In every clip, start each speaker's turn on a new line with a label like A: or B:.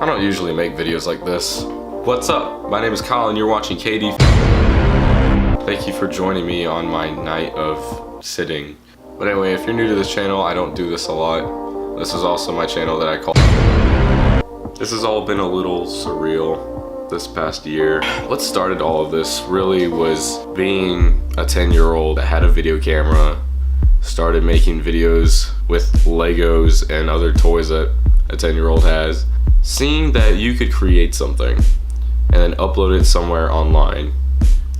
A: don't usually make videos like this. What's up? My name is Colin, you're watching KD. Thank you for joining me on my night of sitting. But anyway, if you're new to this channel, I don't do this a lot. This is also my channel that I call. This has all been a little surreal this past year. What started all of this really was being a 10-year-old that had a video camera, started making videos with Legos and other toys that a 10-year-old has, seeing that you could create something and then upload it somewhere online,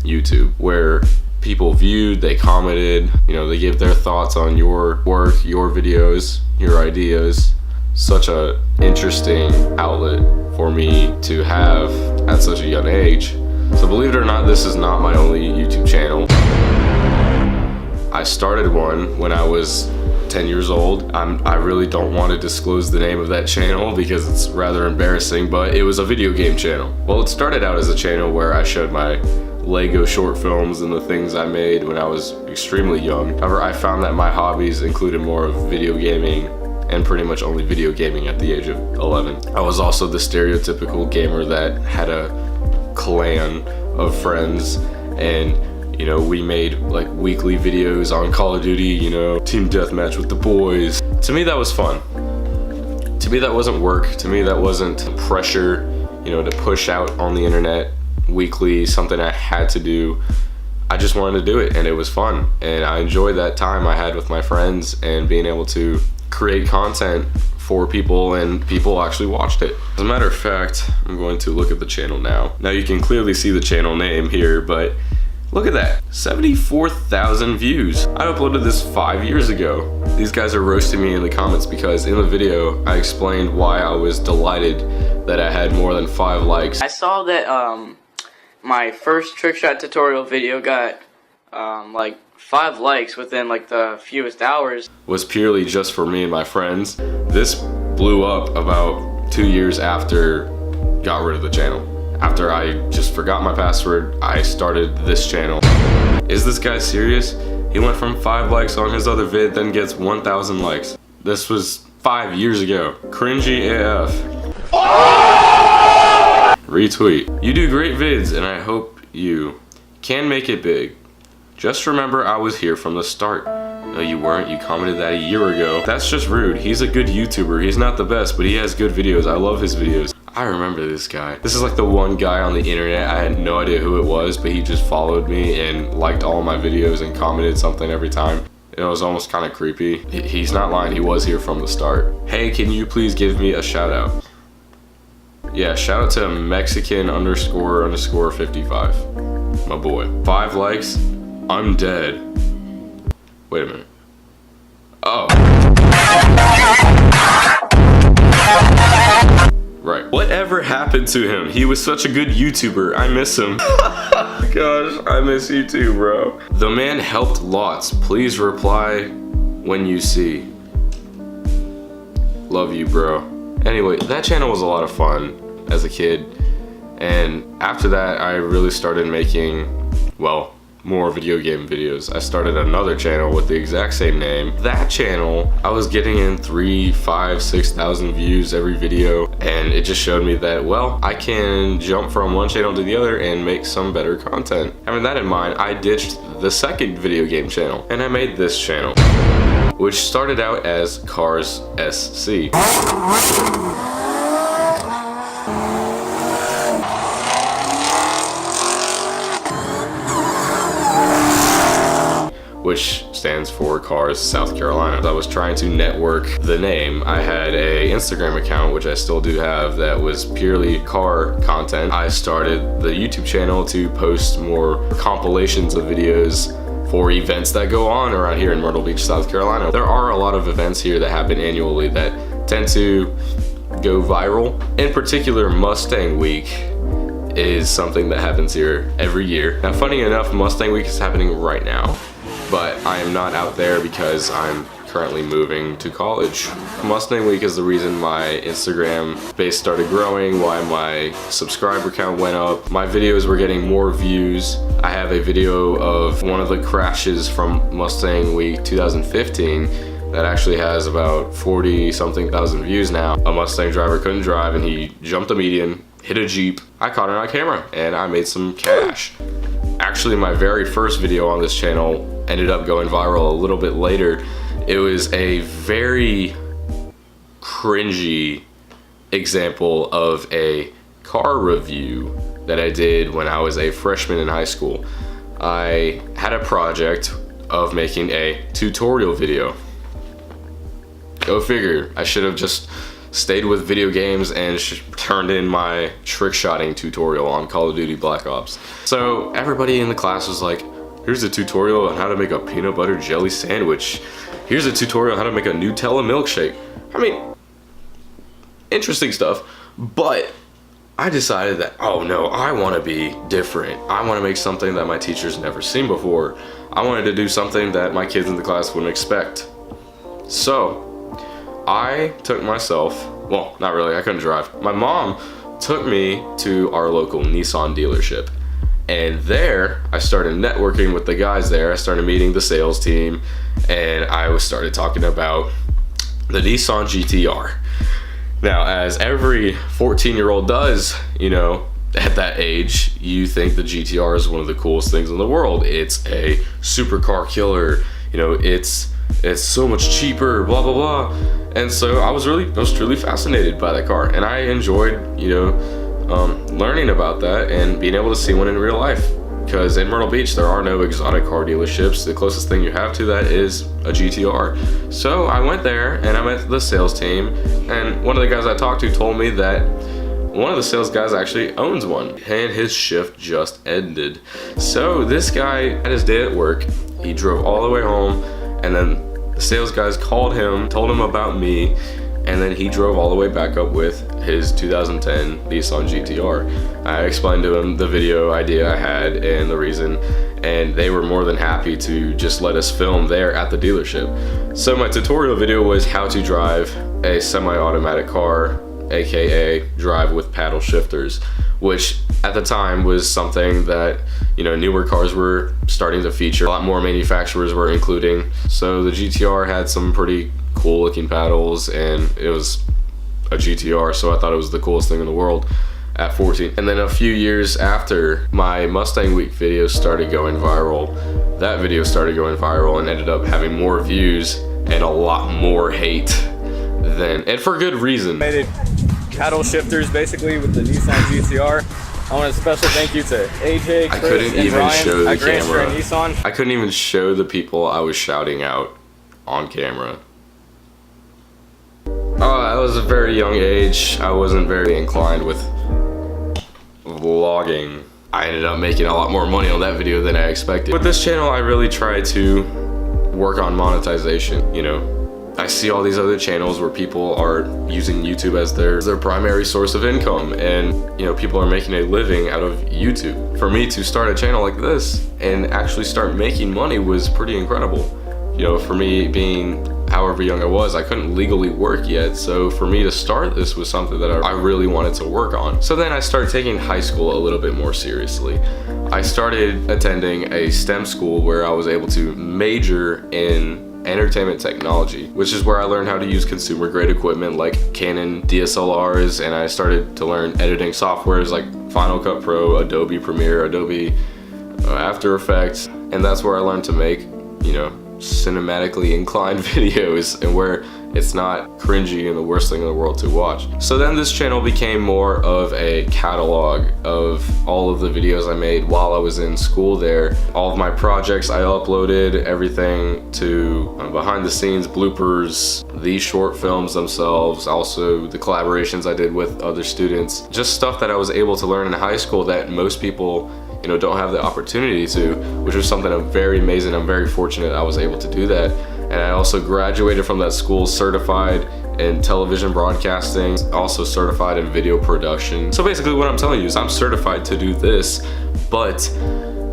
A: YouTube, where people viewed, they commented, you know, they gave their thoughts on your work, your videos, your ideas. Such a interesting outlet for me to have at such a young age. So believe it or not, this is not my only YouTube channel. I started one when I was 10 years old. I really don't want to disclose the name of that channel because it's rather embarrassing, but it was a video game channel. Well, it started out as a channel where I showed my Lego short films and the things I made when I was extremely young. However, I found that my hobbies included more of video gaming and pretty much only video gaming at the age of 11. I was also the stereotypical gamer that had a clan of friends, and you know, we made like weekly videos on Call of Duty, you know, team deathmatch with the boys. To me, that was fun. To me, that wasn't work. To me, that wasn't pressure, you know, to push out on the internet weekly, something I had to do. I just wanted to do it, and it was fun. And I enjoyed that time I had with my friends and being able to create content for people, and people actually watched it. As a matter of fact, I'm going to look at the channel now. Now you can clearly see the channel name here, but look at that, 74,000 views. I uploaded this 5 years ago. These guys are roasting me in the comments because in the video, I explained why I was delighted that I had more than 5 likes.
B: I saw that my first trick shot tutorial video got like 5 likes within like the fewest hours.
A: Was purely just for me and my friends. This blew up about 2 years after got rid of the channel. After I just forgot my password, I started this channel. Is this guy serious? He went from 5 likes on his other vid, then gets 1,000 likes. This was 5 years ago. Cringy AF. Retweet. You do great vids, and I hope you can make it big. Just remember, I was here from the start. No, you weren't. You commented that a year ago. That's just rude. He's a good YouTuber. He's not the best, but he has good videos. I love his videos. I remember this guy. This is like the one guy on the internet. I had no idea who it was, but he just followed me and liked all my videos and commented something every time. It was almost kind of creepy. He's not lying. He was here from the start. Hey, can you please give me a shout out? Yeah, shout out to Mexican __ 55. My boy. 5 likes. I'm dead. Wait a minute. Oh. Right. Whatever happened to him? He was such a good YouTuber. I miss him. Gosh, I miss you too, bro. The man helped lots. Please reply when you see. Love you, bro. Anyway, that channel was a lot of fun as a kid. And after that, I really started making, well, more video game videos. I started another channel with the exact same name. That channel, I was getting in 3, 5, 6,000 views every video, and it just showed me that, well, I can jump from one channel to the other and make some better content. Having that in mind, I ditched the second video game channel, and I made this channel, which started out as Cars SC. Which stands for Cars South Carolina. I was trying to network the name. I had a Instagram account, which I still do have, that was purely car content. I started the YouTube channel to post more compilations of videos for events that go on around here in Myrtle Beach, South Carolina. There are a lot of events here that happen annually that tend to go viral. In particular, Mustang Week is something that happens here every year. Now, funny enough, Mustang Week is happening right now, but I am not out there because I'm currently moving to college. Mustang Week is the reason my Instagram base started growing, why my subscriber count went up. My videos were getting more views. I have a video of one of the crashes from Mustang Week 2015 that actually has about 40 something thousand views now. A Mustang driver couldn't drive and he jumped a median, hit a Jeep. I caught it on camera and I made some cash. Actually, my very first video on this channel ended up going viral a little bit later. It was a very cringy example of a car review that I did when I was a freshman in high school. I had a project of making a tutorial video. Go figure, I should have just stayed with video games and turned in my trick shotting tutorial on Call of Duty Black Ops. So everybody in the class was like, here's a tutorial on how to make a peanut butter jelly sandwich. Here's a tutorial on how to make a Nutella milkshake. I mean, interesting stuff, but I decided that, oh no, I want to be different. I want to make something that my teachers never seen before. I wanted to do something that my kids in the class wouldn't expect. So I took myself, well, not really, I couldn't drive. My mom took me to our local Nissan dealership. And there, I started networking with the guys there. I started meeting the sales team, and I started talking about the Nissan GTR. Now, as every 14-year-old does, you know, at that age, you think the GTR is one of the coolest things in the world. It's a supercar killer, you know, it's so much cheaper, blah, blah, blah. And so I was truly fascinated by that car, and I enjoyed, you know, learning about that and being able to see one in real life. Because in Myrtle Beach, there are no exotic car dealerships. The closest thing you have to that is a GTR. So I went there and I met the sales team, and one of the guys I talked to told me that one of the sales guys actually owns one, and his shift just ended. So this guy had his day at work, he drove all the way home, and then the sales guys called him, told him about me, and then he drove all the way back up with his 2010 Nissan GTR. I explained to him the video idea I had and the reason, and they were more than happy to just let us film there at the dealership. So my tutorial video was how to drive a semi-automatic car, aka drive with paddle shifters, which at the time was something that, you know, newer cars were starting to feature. A lot more manufacturers were including. So the GTR had some pretty cool looking paddles, and it was a GTR, so I thought it was the coolest thing in the world at 14. And then a few years after my Mustang Week video started going viral, that video started going viral and ended up having more views and a lot more hate than, and for good reason.
C: Made it paddle shifters basically with the Nissan GTR. I want a special thank you to AJ, Chris,
A: I couldn't
C: and
A: even
C: Ryan
A: show the
C: at Grand
A: camera.
C: Strand Nissan.
A: I couldn't even show the people I was shouting out on camera. I was a very young age. I wasn't very inclined with vlogging. I ended up making a lot more money on that video than I expected. With this channel, I really try to work on monetization, you know. I see all these other channels where people are using YouTube as their primary source of income, and you know, people are making a living out of YouTube. For me to start a channel like this and actually start making money was pretty incredible. You know, for me being however young I was, I couldn't legally work yet, so for me to start this was something that I really wanted to work on. So then I started taking high school a little bit more seriously. I started attending a STEM school where I was able to major in entertainment technology, which is where I learned how to use consumer grade equipment like Canon DSLRs, and I started to learn editing softwares like Final Cut Pro, Adobe Premiere, Adobe After Effects, and that's where I learned to make, you know, cinematically inclined videos and where it's not cringy and the worst thing in the world to watch. So then this channel became more of a catalog of all of the videos I made while I was in school there. All of my projects I uploaded, everything to behind the scenes bloopers, these short films themselves, also the collaborations I did with other students, just stuff that I was able to learn in high school that most people, you know, don't have the opportunity to, which was something I'm very amazing. I'm very fortunate I was able to do that. And I also graduated from that school certified in television broadcasting, also certified in video production. So basically what I'm telling you is I'm certified to do this, but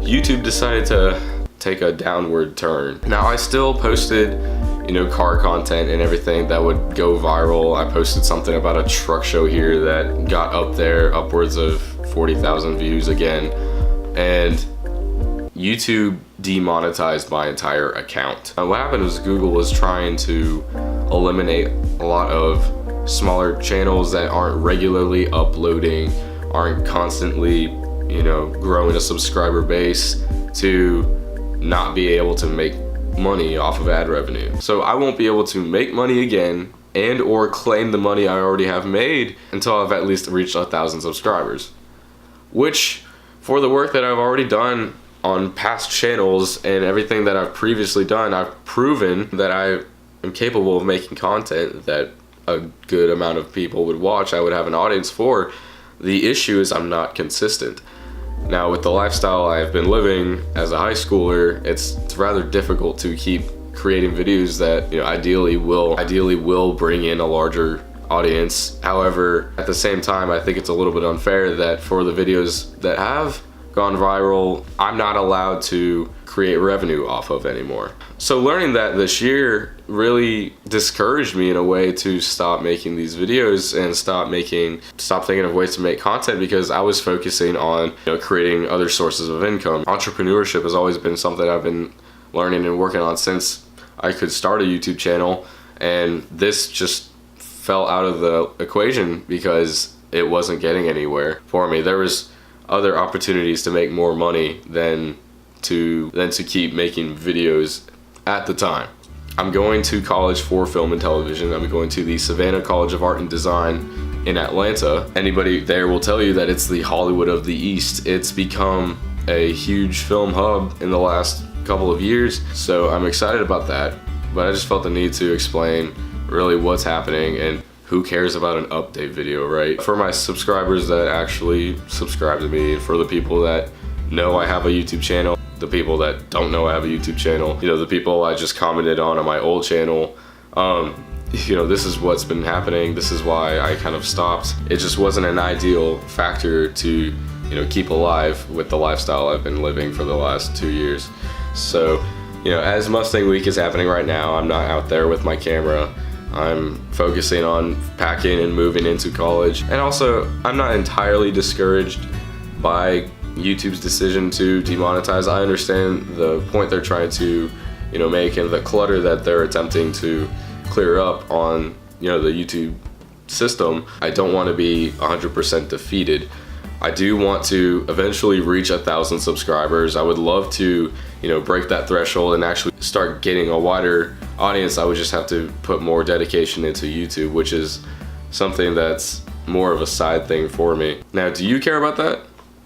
A: YouTube decided to take a downward turn. Now I still posted, you know, car content and everything that would go viral. I posted something about a truck show here that got up there upwards of 40,000 views again. And YouTube demonetized my entire account. What happened was Google was trying to eliminate a lot of smaller channels that aren't regularly uploading, aren't constantly, you know, growing a subscriber base, to not be able to make money off of ad revenue. So I won't be able to make money again and or claim the money I already have made until I've at least reached 1,000 subscribers. Which, for the work that I've already done on past channels and everything that I've previously done, I've proven that I am capable of making content that a good amount of people would watch, I would have an audience for. The issue is I'm not consistent. Now, with the lifestyle I've been living as a high schooler, it's rather difficult to keep creating videos that, you know, ideally will bring in a larger audience. However, at the same time, I think it's a little bit unfair that for the videos that have gone viral, I'm not allowed to create revenue off of anymore. So learning that this year really discouraged me in a way to stop making these videos and stop thinking of ways to make content, because I was focusing on, you know, creating other sources of income. Entrepreneurship has always been something I've been learning and working on since I could start a YouTube channel, and this just fell out of the equation because it wasn't getting anywhere for me. There was other opportunities to make more money than to keep making videos at the time. I'm going to college for film and television. I'm going to the Savannah College of Art and Design in Atlanta. Anybody there will tell you that it's the Hollywood of the East. It's become a huge film hub in the last couple of years, so I'm excited about that. But I just felt the need to explain really what's happening, and who cares about an update video, right? For my subscribers that actually subscribe to me, for the people that know I have a YouTube channel, the people that don't know I have a YouTube channel, you know, the people I just commented on my old channel, you know, this is what's been happening. This is why I kind of stopped. It just wasn't an ideal factor to, you know, keep alive with the lifestyle I've been living for the last 2 years. So, you know, as Mustang Week is happening right now, I'm not out there with my camera. I'm focusing on packing and moving into college. And also, I'm not entirely discouraged by YouTube's decision to demonetize. I understand the point they're trying to, you know, make, and the clutter that they're attempting to clear up on, you know, the YouTube system. I don't want to be 100% defeated. I do want to eventually reach 1,000 subscribers. I would love to, you know, break that threshold and actually start getting a wider audience. I would just have to put more dedication into YouTube, which is something that's more of a side thing for me. Now, do you care about that?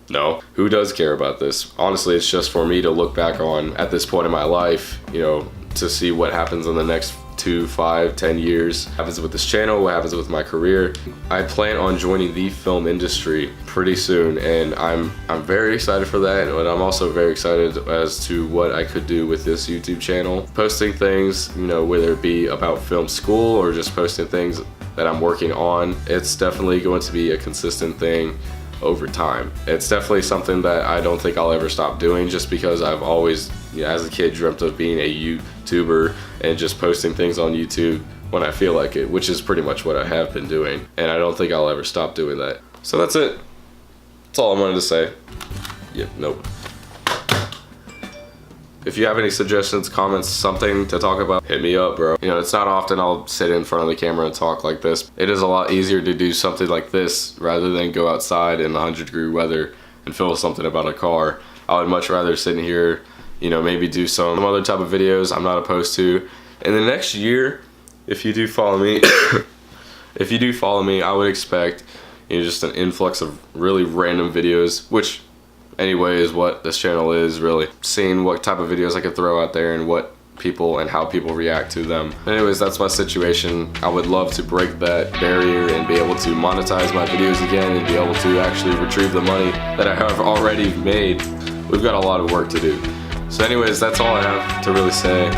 A: No. Who does care about this? Honestly, it's just for me to look back on at this point in my life, you know, to see what happens in the next 2, 5, 10 years. What happens with this channel, what happens with my career. I plan on joining the film industry pretty soon, and I'm very excited for that, and I'm also very excited as to what I could do with this YouTube channel. Posting things, you know, whether it be about film school or just posting things that I'm working on, it's definitely going to be a consistent thing over time. It's definitely something that I don't think I'll ever stop doing, just because I've always, you know, as a kid, dreamt of being a YouTuber and just posting things on YouTube when I feel like it, which is pretty much what I have been doing, and I don't think I'll ever stop doing that. So that's it. That's all I wanted to say. Yep, nope. If you have any suggestions, comments, something to talk about, hit me up, bro. You know, it's not often I'll sit in front of the camera and talk like this. It is a lot easier to do something like this rather than go outside in 100-degree weather and film something about a car. I would much rather sit in here, you know, maybe do some other type of videos I'm not opposed to. In the next year, if you do follow me, I would expect, you know, just an influx of really random videos, which anyway is what this channel is, really. Seeing what type of videos I could throw out there and what people and how people react to them. Anyways, that's my situation. I would love to break that barrier and be able to monetize my videos again and be able to actually retrieve the money that I have already made. We've got a lot of work to do. So anyways, that's all I have to really say.